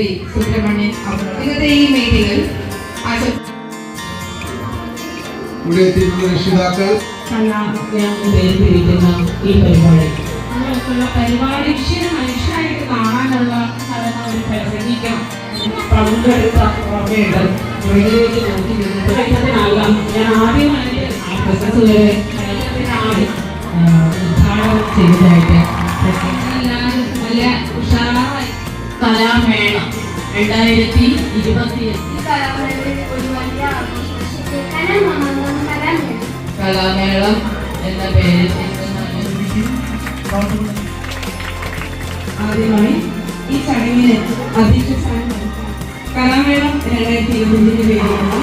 ശ്രീ സുബ്രഹ്മണ്യൻ അവർ. ഇന്നത്തെ ഈ മീറ്റിംഗിൽ ഇവിടെ എത്തിയിട്ടുള്ള രക്ഷിതാക്കൾ ഈ പരിപാടി മനുഷ്യനായിട്ട് കാണാനുള്ള ഒരു പ്രസംഗിക്കണം പങ്കെടുത്ത ഓർമ്മയുണ്ട്. വെളിയിലേക്ക് നോക്കി നിന്നതിനാകാം ഞാൻ ആദ്യമായിട്ട് ആ പ്രസസ് വരെ ഉദ്ഘാടനം ചെയ്തതായിട്ട് നല്ല ഉഷാറായി കലാമേളം 2020 കലാമേളം എന്ന പേരിൽ ആദ്യമായി ഈ ചടങ്ങിന് അധ്യക്ഷ സ്ഥാനം കലാമേളം 2020 പേരിലുള്ള